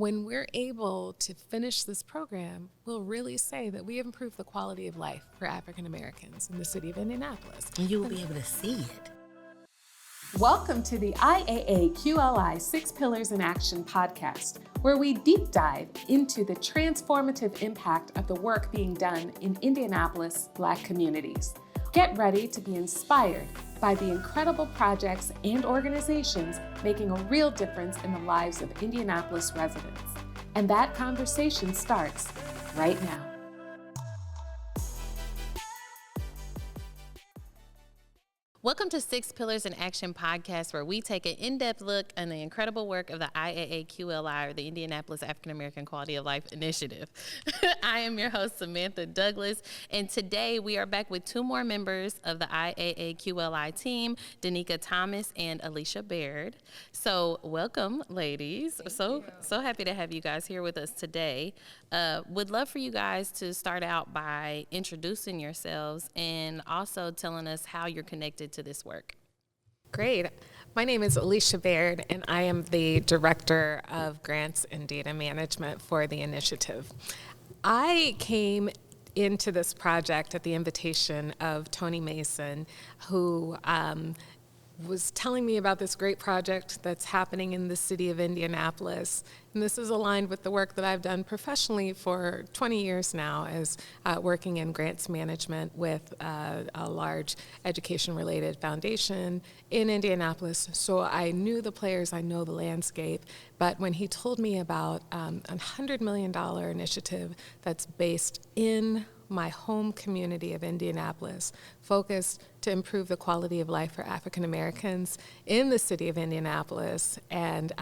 when we're able to finish this program, we'll really say that we have improved the quality of life for African Americans in the city of Indianapolis. And you will be able to see it. Welcome to the IAAQLI 6 Pillars in Action podcast, where we deep dive into the transformative impact of the work being done in Indianapolis Black communities. Get ready to be inspired by the incredible projects and organizations making a real difference in the lives of Indianapolis residents. And that conversation starts right now. Welcome to 6 Pillars in Action podcast, where we take an in-depth look on the incredible work of the IAAQLI, or the Indianapolis African American Quality of Life Initiative. I am your host, Samantha Douglas, and today we are back with 2 more members of the IAAQLI team, Danica Thomas and Alicia Baird. So welcome, ladies. So happy to have you guys here with us today. Would love for you guys to start out by introducing yourselves and also telling us how you're connected to this work. Great. My name is Alicia Baird, and I am the Director of Grants and Data Management for the initiative. I came into this project at the invitation of Tony Mason, who was telling me about this great project that's happening in the city of Indianapolis. And this is aligned with the work that I've done professionally for 20 years now, as working in grants management with a large education-related foundation in Indianapolis. So I knew the players, I know the landscape. But when he told me about a $100 million initiative that's based in my home community of Indianapolis, focused to improve the quality of life for African Americans in the city of Indianapolis, and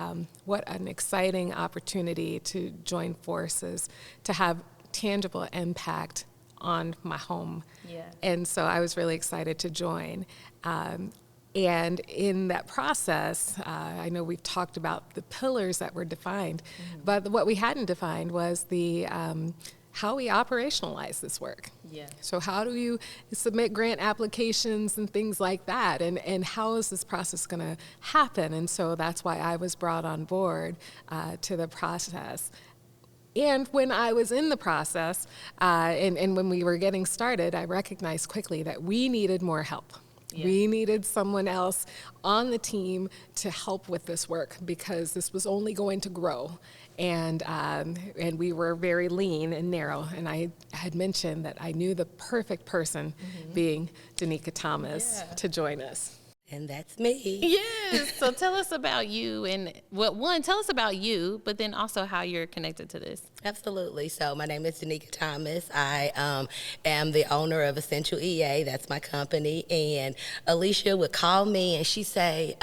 what an exciting opportunity to join forces to have tangible impact on my home. Yeah. And so I was really excited to join. And in that process, I know we've talked about the pillars that were defined, but what we hadn't defined was the how we operationalize this work. Yeah. So how do you submit grant applications and things like that? And how is this process going to happen? And so that's why I was brought on board to the process. And when I was in the process, and when we were getting started, I recognized quickly that we needed more help. Yeah. We needed someone else on the team to help with this work, because this was only going to grow. And we were very lean and narrow. And I had mentioned that I knew the perfect person, being Danica Thomas, to join us. And that's me. Yes. So tell us about you, and tell us about you, but then also how you're connected to this. Absolutely. So my name is Danica Thomas. I am the owner of Essential EA. That's my company. And Alicia would call me and she'd say,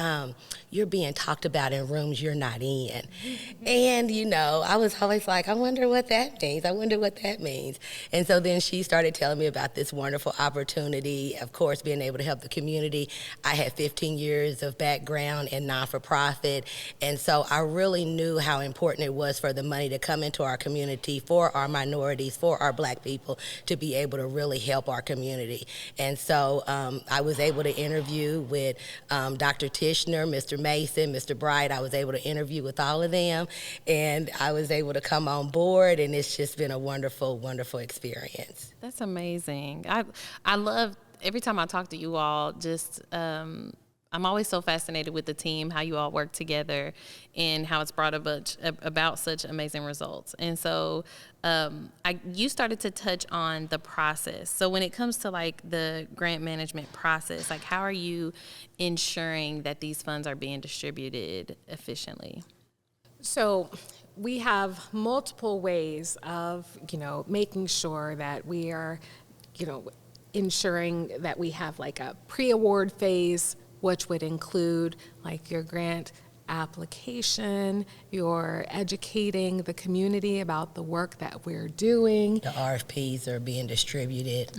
you're being talked about in rooms you're not in. And, I was always like, I wonder what that means. And so then she started telling me about this wonderful opportunity, of course, being able to help the community. I had 15 years of background in non-for-profit, and so I really knew how important it was for the money to come into our community, for our minorities, for our Black people, to be able to really help our community. And so I was able to interview with Dr. Tishner, Mr. Mason, Mr. Bright. I was able to interview with all of them, and I was able to come on board, and it's just been a wonderful, wonderful experience. That's amazing. I love, every time I talk to you all, just I'm always so fascinated with the team, how you all work together, and how it's brought about such amazing results. And so you started to touch on the process. So when it comes to the grant management process, how are you ensuring that these funds are being distributed efficiently? So we have multiple ways of, making sure that we are, ensuring that we have a pre-award phase, which would include your grant application, you're educating the community about the work that we're doing. The RFPs are being distributed.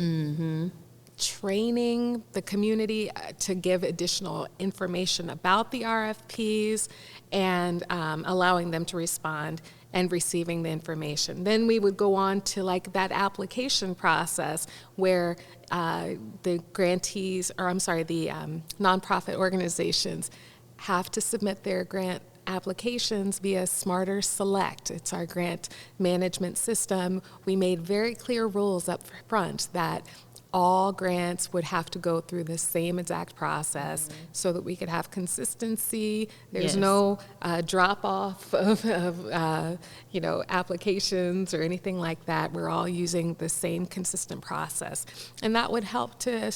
Training the community to give additional information about the RFPs, and allowing them to respond and receiving the information. Then we would go on to that application process where the grantees, the nonprofit organizations have to submit their grant applications via Smarter Select. It's our grant management system. We made very clear rules up front that all grants would have to go through the same exact process so that we could have consistency. There's Yes. no drop off of applications or anything like that. We're all using the same consistent process, and that would help to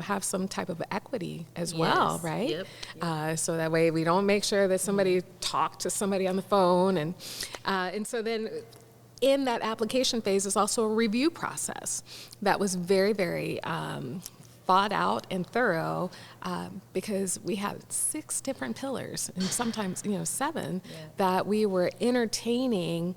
have some type of equity as well, Yes. right? Yep. So that way we don't make sure that somebody talked to somebody on the phone, and so then. In that application phase is also a review process that was very, very thought out and thorough because we had 6 different pillars and sometimes 7 that we were entertaining.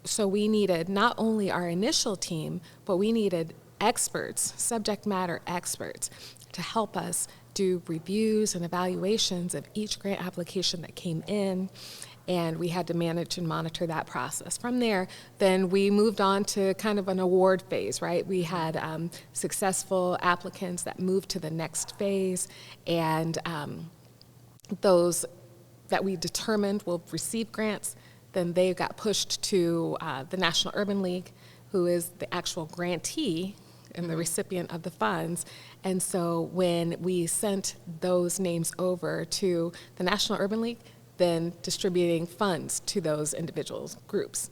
So we needed not only our initial team, but we needed experts, subject matter experts, to help us do reviews and evaluations of each grant application that came in. And we had to manage and monitor that process. From there, then we moved on to kind of an award phase, right? We had successful applicants that moved to the next phase, and those that we determined will receive grants, then they got pushed to the National Urban League, who is the actual grantee and the recipient of the funds. And so when we sent those names over to the National Urban League, then distributing funds to those individuals, groups.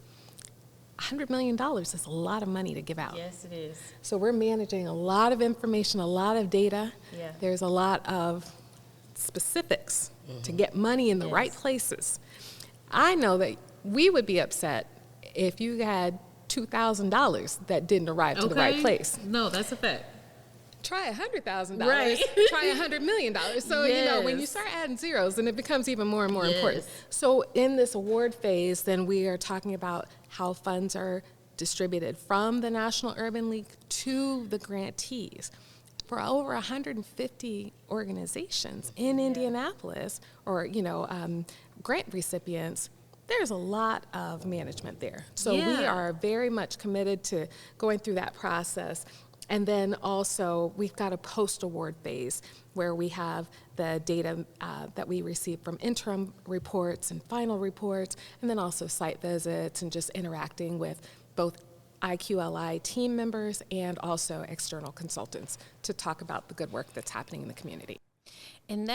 $100 million is a lot of money to give out. Yes, it is. So we're managing a lot of information, a lot of data. Yeah. There's a lot of specifics to get money in the Yes. right places. I know that we would be upset if you had $2,000 that didn't arrive to the right place. No, that's a fact. Try $100,000. Right. Try $100 million. So, when you Yes. start adding zeros, then it becomes even more and more important. Yes. So in this award phase, then we are talking about how funds are distributed from the National Urban League to the grantees. For over 150 organizations in Indianapolis, or, grant recipients, there's a lot of management there. So we Yeah. are very much committed to going through that process. And then also, we've got a post-award phase where we have the data that we receive from interim reports and final reports, and then also site visits and just interacting with both IQLI team members and also external consultants to talk about the good work that's happening in the community. And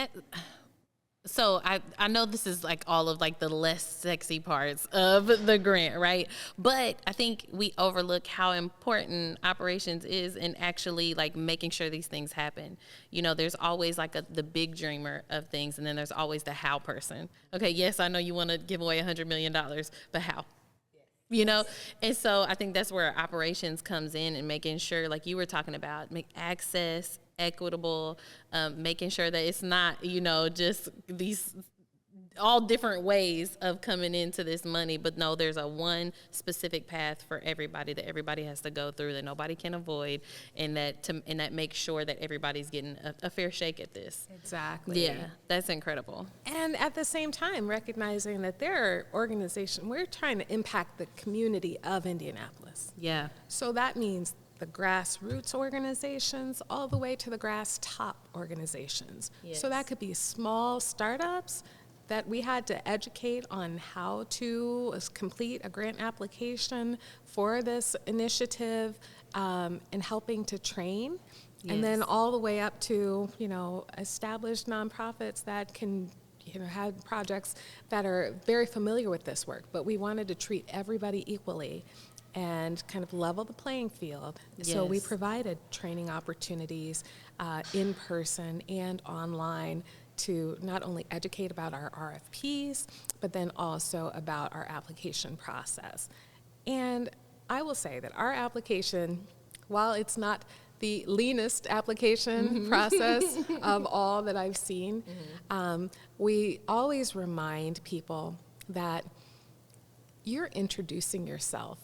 so I know this is like all of like the less sexy parts of the grant, right? But I think we overlook how important operations is in actually like making sure these things happen. There's always like the big dreamer of things, and then there's always the how person. Okay, yes, I know you want to give away $100 million, but how? And so I think that's where operations comes in, and making sure, like you were talking about, make access equitable, making sure that it's not, just these all different ways of coming into this money, but no, there's a one specific path for everybody that everybody has to go through, that nobody can avoid, and that makes sure that everybody's getting a fair shake at this. Exactly. Yeah, that's incredible. And at the same time, recognizing that there are organizations, we're trying to impact the community of Indianapolis. Yeah. So that means the grassroots organizations all the way to the grass top organizations. Yes. So that could be small startups that we had to educate on how to complete a grant application for this initiative, and helping to train. Yes. And then all the way up to, established nonprofits that can, have projects that are very familiar with this work. But we wanted to treat everybody equally and kind of level the playing field. So we Yes. provided training opportunities in person and online to not only educate about our RFPs, but then also about our application process. And I will say that our application, while it's not the leanest application process of all that I've seen, we always remind people that you're introducing yourself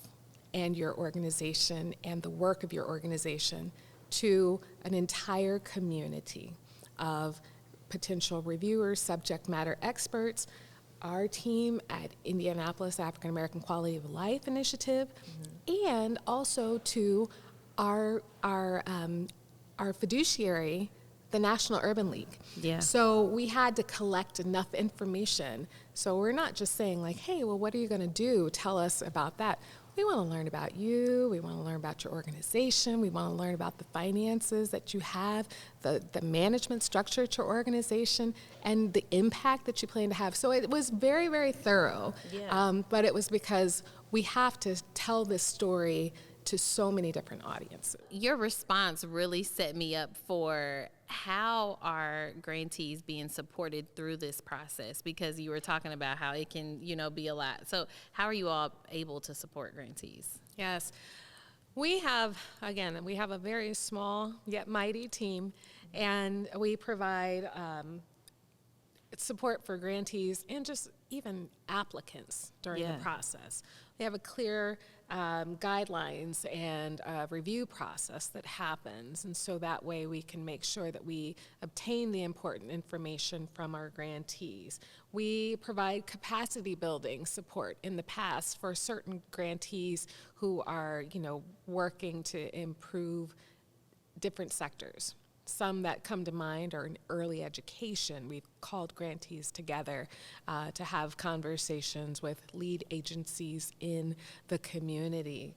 and your organization and the work of your organization to an entire community of potential reviewers, subject matter experts, our team at Indianapolis African American Quality of Life Initiative, and also to our fiduciary the National Urban League. Yeah. So we had to collect enough information. So we're not just saying like, hey, well, what are you going to do? Tell us about that. We want to learn about you. We want to learn about your organization. We want to learn about the finances that you have, the management structure at your organization, and the impact that you plan to have. So it was very, very thorough. Yeah. But it was because we have to tell this story to so many different audiences. Your response really set me up for how are grantees being supported through this process, because you were talking about how it can, be a lot. So how are you all able to support grantees? Yes. We have a very small yet mighty team, and we provide support for grantees and just even applicants during the process. We have a clear guidelines and review process that happens, and so that way we can make sure that we obtain the important information from our grantees. We provide capacity building support in the past for certain grantees who are, working to improve different sectors. Some that come to mind are in early education. We've called grantees together to have conversations with lead agencies in the community.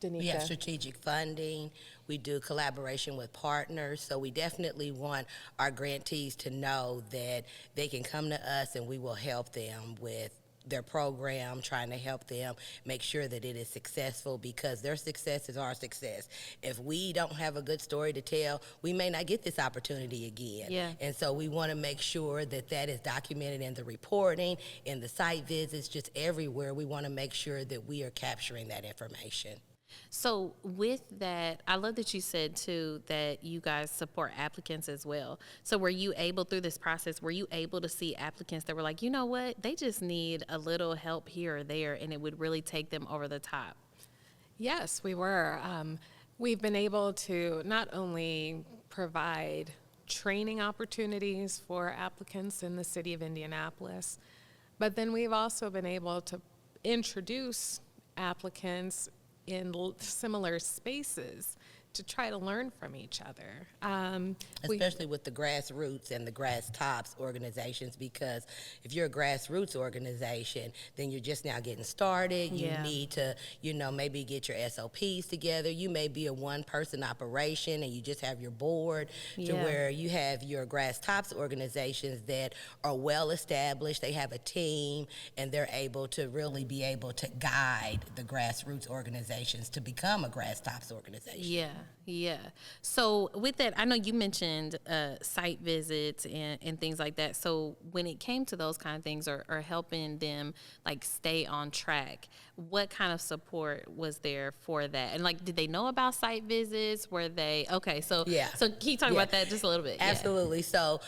Danica? We have strategic funding. We do collaboration with partners. So we definitely want our grantees to know that they can come to us and we will help them with their program, trying to help them make sure that it is successful, because their success is our success. If we don't have a good story to tell, we may not get this opportunity again. Yeah. And so we want to make sure that that is documented in the reporting, in the site visits, just everywhere. We want to make sure that we are capturing that information. So with that, I love that you said too that you guys support applicants as well. So were you able, through this process, were you able to see applicants that were like, you know what, they just need a little help here or there and it would really take them over the top? Yes, we were. We've been able to not only provide training opportunities for applicants in the city of Indianapolis, but then we've also been able to introduce applicants in similar spaces to try to learn from each other. Especially with the grassroots and the grass tops organizations, because if you're a grassroots organization, then you're just now getting started. You need to, maybe get your SOPs together. You may be a one-person operation and you just have your board, to where you have your grass tops organizations that are well established. They have a team and they're able to really be able to guide the grassroots organizations to become a grass tops organization. Yeah. So with that, I know you mentioned site visits and things like that. So when it came to those kind of things, or helping them like stay on track, what kind of support was there for that? And like, did they know about site visits? Were they okay? So So can you talk about that just a little bit? Absolutely. So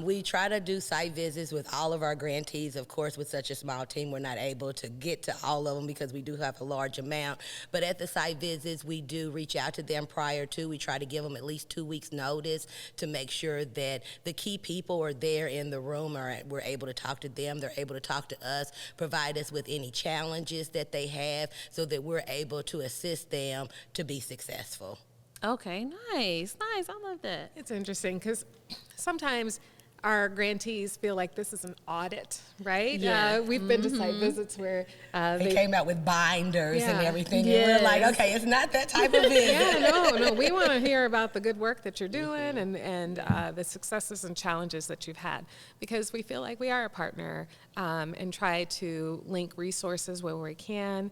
we try to do site visits with all of our grantees. Of course, with such a small team, we're not able to get to all of them because we do have a large amount. But at the site visits, we do reach out to them prior to. We try to give them at least 2 weeks notice to make sure that the key people are there in the room, or we're able to talk to them. They're able to talk to us, provide us with any challenges that they have, so that we're able to assist them to be successful. Okay, nice. I love that. It's interesting because sometimes our grantees feel like this is an audit, right? We've been to site visits where they came out with binders and everything, and we're like, okay, it's not that type of visit. No, we want to hear about the good work that you're doing and the successes and challenges that you've had, because we feel like we are a partner and try to link resources where we can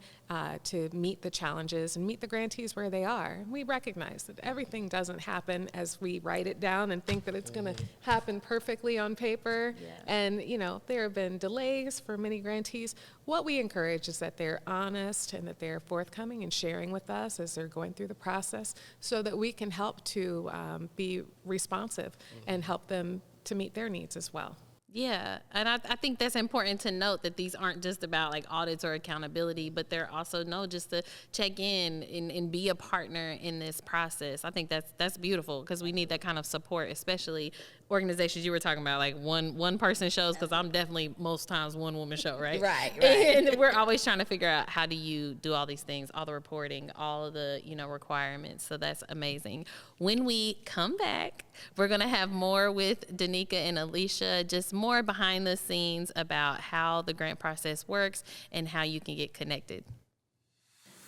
to meet the challenges and meet the grantees where they are. We recognize that everything doesn't happen as we write it down and think that it's going to happen perfectly on paper. And, there have been delays for many grantees. What we encourage is that they're honest and that they're forthcoming and sharing with us as they're going through the process, so that we can help to be responsive and help them to meet their needs as well. Yeah, and I think that's important to note, that these aren't just about like audits or accountability, but they're also just to check in and be a partner in this process. I think that's beautiful, because we need that kind of support, especially organizations you were talking about, like one person shows, because I'm definitely most times one woman show, right? Right. And we're always trying to figure out how do you do all these things, all the reporting, all of the requirements. So that's amazing. When we come back, we're gonna have more with Danica and Alicia, just more behind the scenes about how the grant process works and how you can get connected.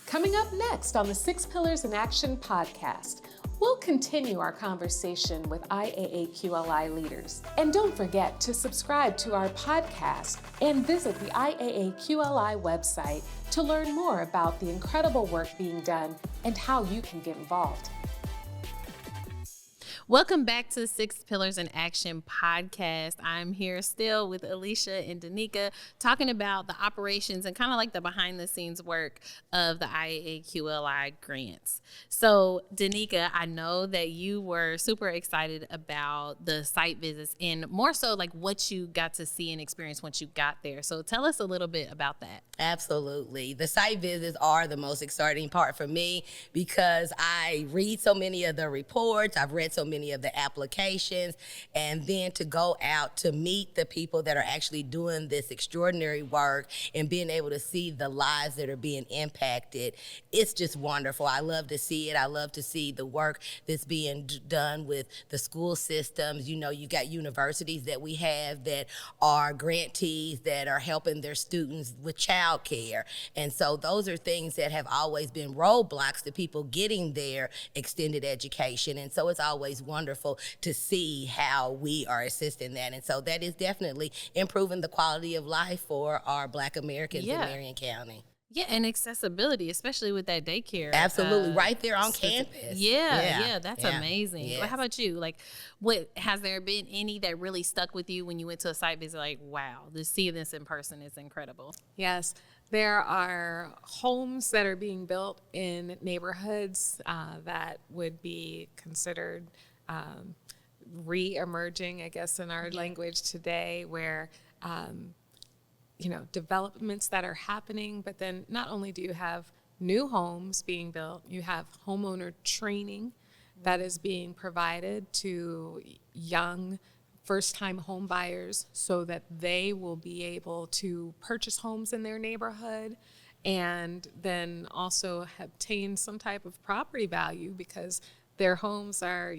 Coming up next on the Six Pillars in Action podcast, we'll continue our conversation with IAAQLI leaders. And don't forget to subscribe to our podcast and visit the IAAQLI website to learn more about the incredible work being done and how you can get involved. Welcome back to Six Pillars in Action podcast. I'm here still with Alicia and Danica talking about the operations and kind of like the behind the scenes work of the IAAQLI grants. So Danica, I know that you were super excited about the site visits and more so like what you got to see and experience once you got there. So tell us a little bit about that. Absolutely. The site visits are the most exciting part for me because I read so many of the reports, I've read so many of the applications, and then to go out to meet the people that are actually doing this extraordinary work and being able to see the lives that are being impacted, it's just wonderful. I love to see it. I love to see the work that's being done with the school systems. You know, you got universities that we have that are grantees that are helping their students with child care. And so those are things that have always been roadblocks to people getting their extended education. And so it's always wonderful to see how we are assisting that. And so that is definitely improving the quality of life for our Black Americans in Marion County. Yeah, and accessibility, especially with that daycare. Absolutely, right there on campus. Yeah, that's amazing. Yes. Well, how about you? Like, what has there been any that really stuck with you when you went to a site visit? Like, wow, to see this in person is incredible. Yes, there are homes that are being built in neighborhoods that would be considered re-emerging, I guess, in our language today, where developments that are happening, but then not only do you have new homes being built, you have homeowner training that is being provided to young first-time home buyers so that they will be able to purchase homes in their neighborhood and then also obtain some type of property value because their homes are,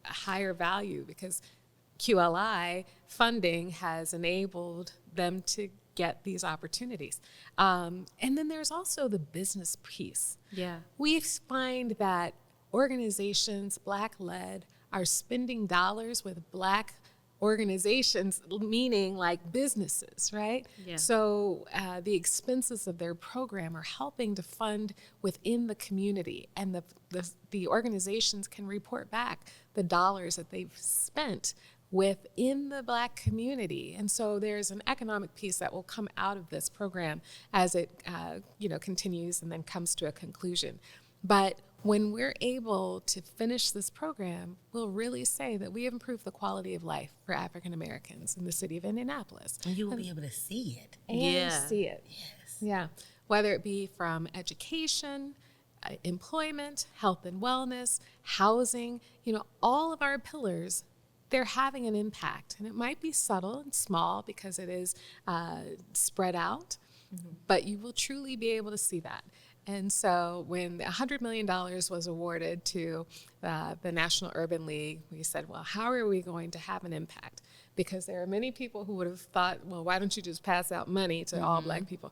higher value because QLI funding has enabled them to get these opportunities. And then there's also the business piece. Yeah. We find that organizations, Black-led, are spending dollars with Black organizations, meaning like businesses, right? Yeah. So the expenses of their program are helping to fund within the community, and the organizations can report back the dollars that they've spent within the Black community. And so there's an economic piece that will come out of this program as it continues and then comes to a conclusion. But when we're able to finish this program, we'll really say that we have improved the quality of life for African Americans in the city of Indianapolis. And you will be able to see it. See it. Yes. Yeah. Whether it be from education, employment, health and wellness, housing, all of our pillars, they're having an impact. And it might be subtle and small because it is spread out, but you will truly be able to see that. And so when $100 million was awarded to the National Urban League, we said, well, how are we going to have an impact? Because there are many people who would have thought, well, why don't you just pass out money to all Black people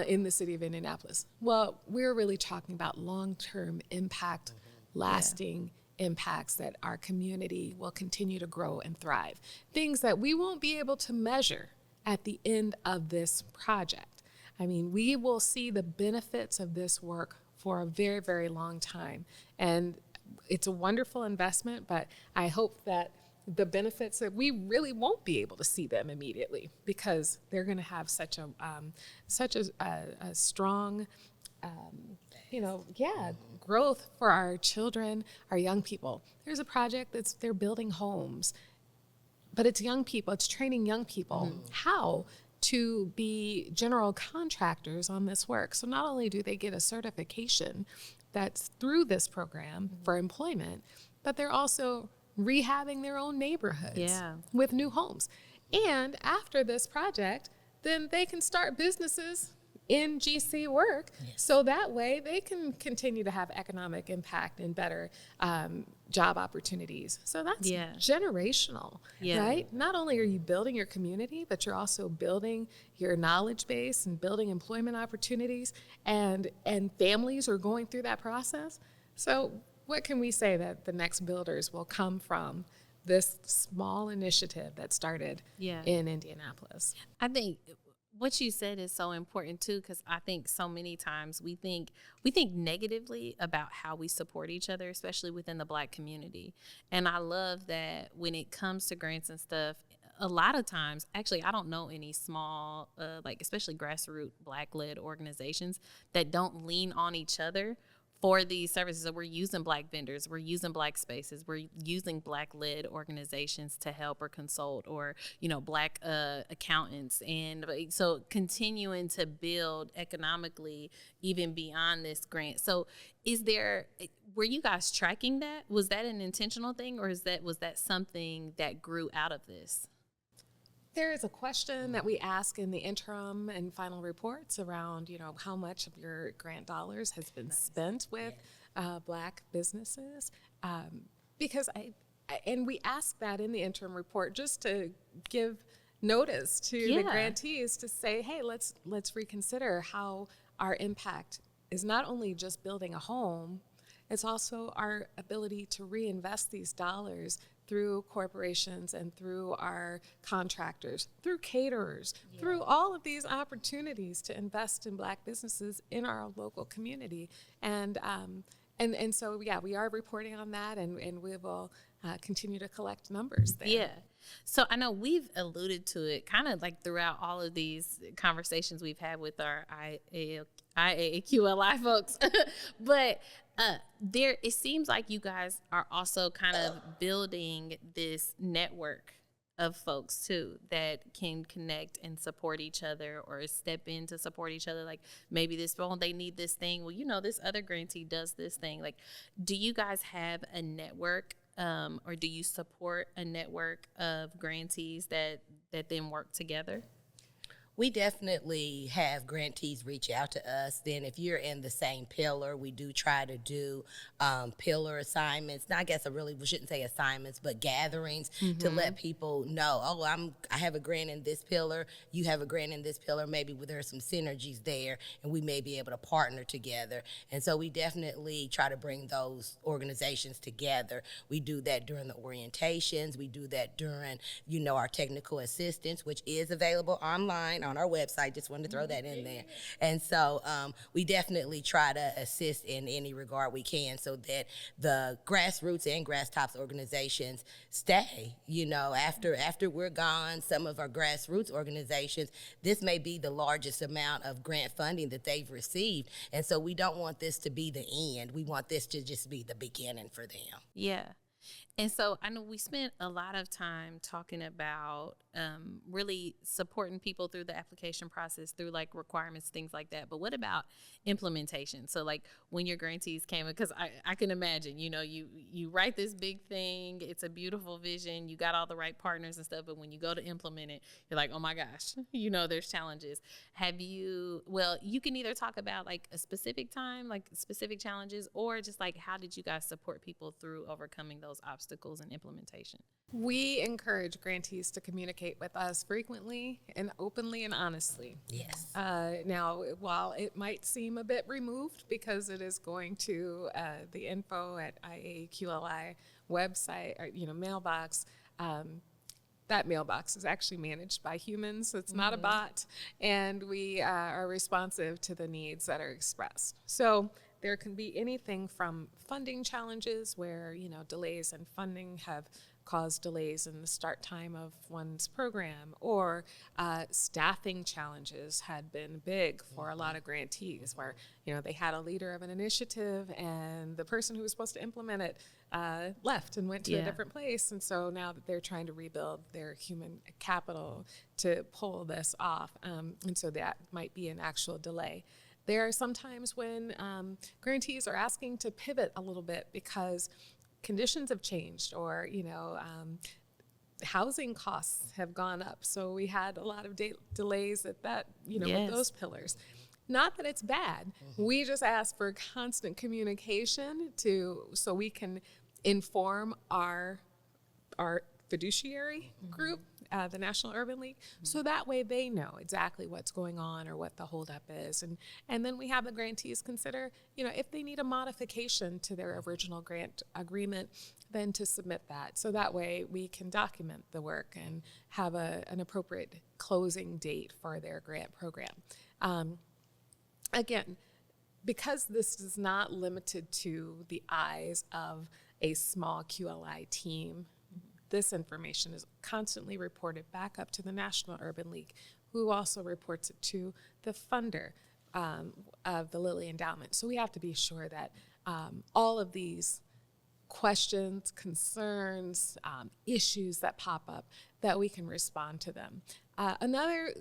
in the city of Indianapolis? Well, we're really talking about long-term impact, lasting impacts that our community will continue to grow and thrive. Things that we won't be able to measure at the end of this project. I mean, we will see the benefits of this work for a very, very long time. And it's a wonderful investment, but I hope that the benefits that we really won't be able to see them immediately because they're going to have such a strong, growth for our children, our young people. There's a project they're building homes, but it's young people, it's training young people how to be general contractors on this work. So not only do they get a certification that's through this program for employment, but they're also rehabbing their own neighborhoods Yeah. with new homes. And after this project, then they can start businesses in GC work, so that way they can continue to have economic impact and better job opportunities. So that's generational, right? Not only are you building your community, but you're also building your knowledge base and building employment opportunities, and families are going through that process. So what can we say that the next builders will come from this small initiative that started in Indianapolis? I think what you said is so important too, because I think so many times we think negatively about how we support each other, especially within the Black community. And I love that when it comes to grants and stuff, a lot of times, actually, I don't know any small, like especially grassroots Black-led organizations that don't lean on each other for these services. So we're using Black vendors, we're using Black spaces, we're using Black-led organizations to help or consult, or, Black accountants. And so continuing to build economically even beyond this grant. So were you guys tracking that? Was that an intentional thing, or was that something that grew out of this? There is a question that we ask in the interim and final reports around, how much of your grant dollars has been spent with Black businesses, because and we ask that in the interim report just to give notice to the grantees to say, hey, let's reconsider how our impact is not only just building a home, it's also our ability to reinvest these dollars through corporations and through our contractors, through caterers, through all of these opportunities to invest in Black businesses in our local community. And so, we are reporting on that, and we will continue to collect numbers there. Yeah. So I know we've alluded to it kind of like throughout all of these conversations we've had with our IAAQLI folks, but it seems like you guys are also kind of building this network of folks too that can connect and support each other, or step in to support each other. Like maybe they need this thing. Well, this other grantee does this thing. Like, do you guys have a network, or do you support a network of grantees that then work together? We definitely have grantees reach out to us. Then if you're in the same pillar, we do try to do pillar assignments. Now, I guess we shouldn't say assignments, but gatherings to let people know, I have a grant in this pillar, you have a grant in this pillar, maybe there are some synergies there, and we may be able to partner together. And so we definitely try to bring those organizations together. We do that during the orientations. We do that during, our technical assistance, which is available online on our website. Just wanted to throw that in there. And so we definitely try to assist in any regard we can, so that the grassroots and grass tops organizations stay. After we're gone, some of our grassroots organizations, this may be the largest amount of grant funding that they've received. And so we don't want this to be the end. We want this to just be the beginning for them. Yeah. And so I know we spent a lot of time talking about really supporting people through the application process, through like requirements, things like that. But what about implementation? So like when your grantees came in, because I can imagine, you write this big thing, it's a beautiful vision, you got all the right partners and stuff, but when you go to implement it, you're like, oh my gosh, there's challenges. You can either talk about like a specific time, like specific challenges, or just like how did you guys support people through overcoming those obstacles in implementation? We encourage grantees to communicate with us frequently and openly and honestly. Yes. Now, while it might seem a bit removed because it is going to the info at IAAQLI website, or, mailbox, that mailbox is actually managed by humans, so it's not a bot, and we are responsive to the needs that are expressed. So there can be anything from funding challenges where, delays in funding have caused delays in the start time of one's program, or staffing challenges had been big for a lot of grantees where, they had a leader of an initiative and the person who was supposed to implement it left and went to a different place. And so now that they're trying to rebuild their human capital to pull this off. And so that might be an actual delay. There are some times when grantees are asking to pivot a little bit because conditions have changed, or housing costs have gone up. So we had a lot of delays at that, with those pillars. Not that it's bad. We just ask for constant communication so we can inform our fiduciary group, the National Urban League, so that way they know exactly what's going on or what the holdup is. And then we have the grantees consider, if they need a modification to their original grant agreement, then to submit that. So that way we can document the work and have an appropriate closing date for their grant program. Again, because this is not limited to the eyes of a small QLI team, this information is constantly reported back up to the National Urban League, who also reports it to the funder of the Lilly Endowment. So we have to be sure that all of these questions, concerns, issues that pop up, that we can respond to them. Another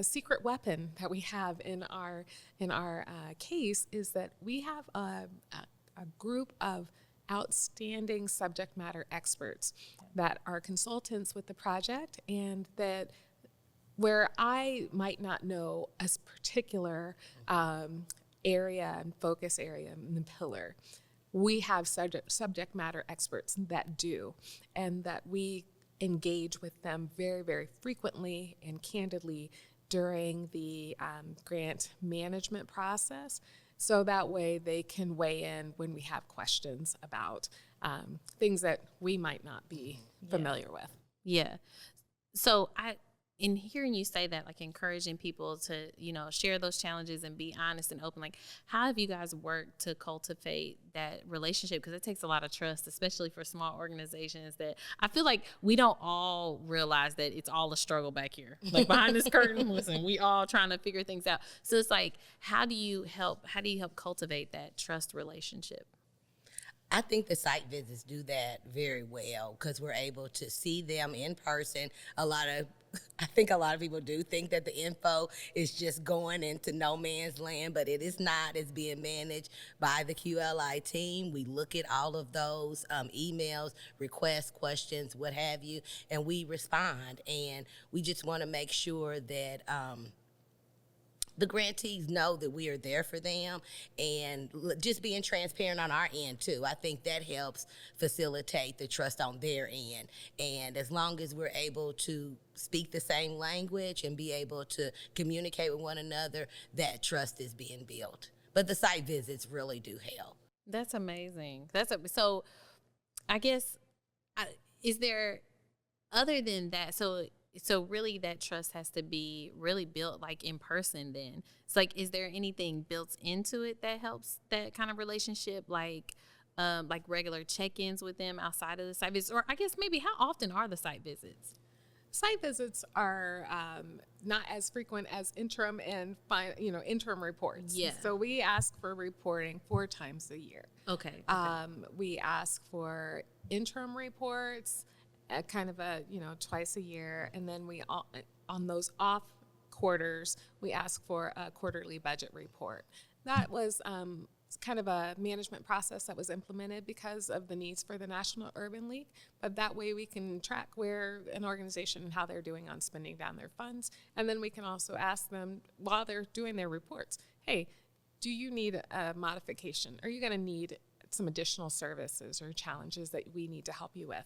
secret weapon that we have in our case is that we have a group of outstanding subject matter experts that are consultants with the project, and that where I might not know a particular area and focus area in the pillar, we have subject matter experts that do, and that we engage with them very, very frequently and candidly during the grant management process. So that way they can weigh in when we have questions about things that we might not be familiar with. Yeah. So in hearing you say that, like encouraging people to, share those challenges and be honest and open, like how have you guys worked to cultivate that relationship? Because it takes a lot of trust, especially for small organizations, that I feel like we don't all realize that it's all a struggle back here. Like behind this curtain, listen, we all trying to figure things out. So it's like, how do you help cultivate that trust relationship? I think the site visits do that very well because we're able to see them in person. I think a lot of people do think that the info is just going into no man's land, but it is not. It's being managed by the QLI team. We look at all of those emails, requests, questions, what have you, and we respond. And we just want to make sure that the grantees know that we are there for them, and just being transparent on our end too. I think that helps facilitate the trust on their end. And as long as we're able to speak the same language and be able to communicate with one another, that trust is being built. But the site visits really do help. That's amazing. So I guess, is there, other than that, so really that trust has to be really built like in person then. It's like, is there anything built into it that helps that kind of relationship, like regular check-ins with them outside of the site visits? Or I guess maybe how often are the site visits? Site visits are not as frequent as interim and interim reports. Yeah. So we ask for reporting 4 times a year. Okay. We ask for interim reports kind of twice a year, and then we on those off quarters we ask for a quarterly budget report. That was kind of a management process that was implemented because of the needs for the National Urban League, but that way we can track where an organization and how they're doing on spending down their funds, and then we can also ask them while they're doing their reports, hey, do you need a modification? Are you going to need some additional services or challenges that we need to help you with?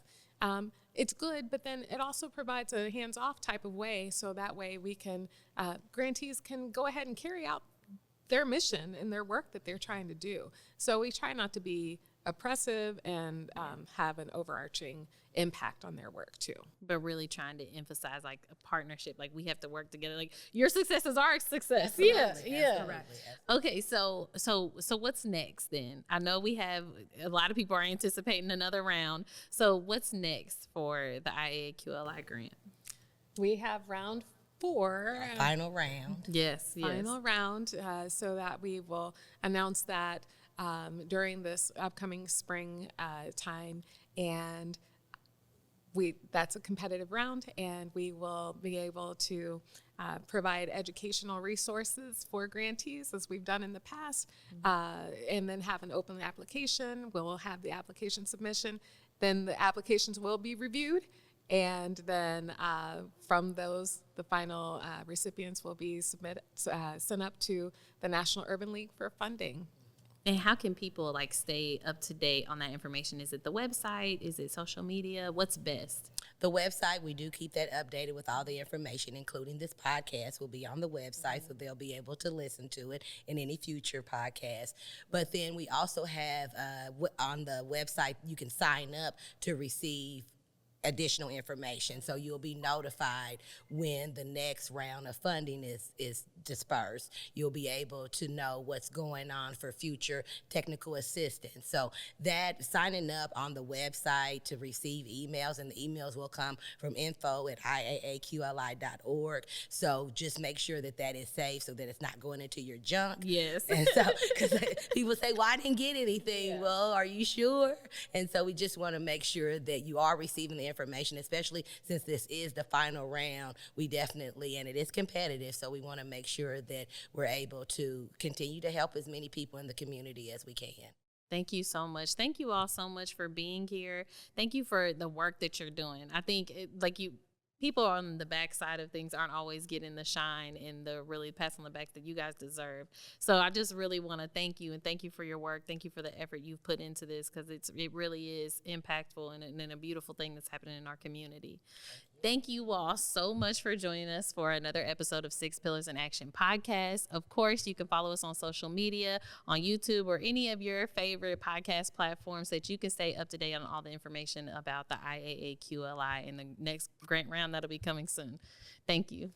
It's good, but then it also provides a hands-off type of way, so that way we can, grantees can go ahead and carry out their mission and their work that they're trying to do. So we try not to be oppressive and have an overarching impact on their work too. But really trying to emphasize like a partnership, like we have to work together, like your success is our success. Absolutely. Yeah. Absolutely. Okay, so what's next then? I know we have a lot of people are anticipating another round. So what's next for the IAAQLI grant? We have round 4. Final round. Yes. Final round, so that we will announce that during this upcoming spring time, and that's a competitive round, and we will be able to provide educational resources for grantees, as we've done in the past, and then have an open application. We'll have the application submission. Then the applications will be reviewed, and then from those, the final recipients will be sent up to the National Urban League for funding. And how can people like stay up to date on that information? Is it the website? Is it social media? What's best? The website, we do keep that updated with all the information, including this podcast will be on the website, so they'll be able to listen to it in any future podcast. But then we also have on the website, you can sign up to receive additional information, so you'll be notified when the next round of funding is dispersed. You'll be able to know what's going on for future technical assistance. So that signing up on the website to receive emails, and the emails will come from info@IAAQLI.org. So just make sure that that is safe so that it's not going into your junk. Yes. And so, because people say, well, I didn't get anything. Yeah. Well, are you sure? And so we just want to make sure that you are receiving the information, especially since this is the final round. We definitely, and it is competitive, so we want to make sure that we're able to continue to help as many people in the community as we can. Thank you so much. Thank you all so much for being here. Thank you for the work that you're doing. I think people on the backside of things aren't always getting the shine and the really pats on the back that you guys deserve. So I just really want to thank you, and thank you for your work. Thank you for the effort you've put into this, because it really is impactful and a beautiful thing that's happening in our community. Thank you all so much for joining us for another episode of Six Pillars in Action podcast. Of course, you can follow us on social media, on YouTube, or any of your favorite podcast platforms that you can stay up to date on all the information about the IAAQLI and the next grant round that'll be coming soon. Thank you.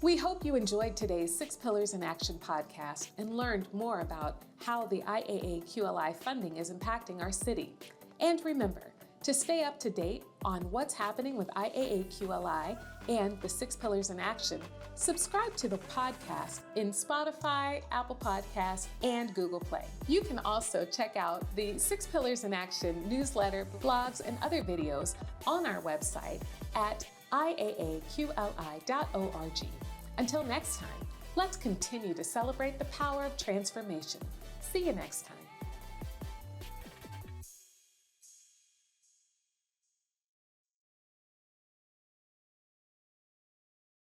We hope you enjoyed today's Six Pillars in Action podcast and learned more about how the IAAQLI funding is impacting our city. And remember, to stay up to date on what's happening with IAAQLI and the Six Pillars in Action, subscribe to the podcast in Spotify, Apple Podcasts, and Google Play. You can also check out the Six Pillars in Action newsletter, blogs, and other videos on our website at IAAQLI.org. Until next time, let's continue to celebrate the power of transformation. See you next time.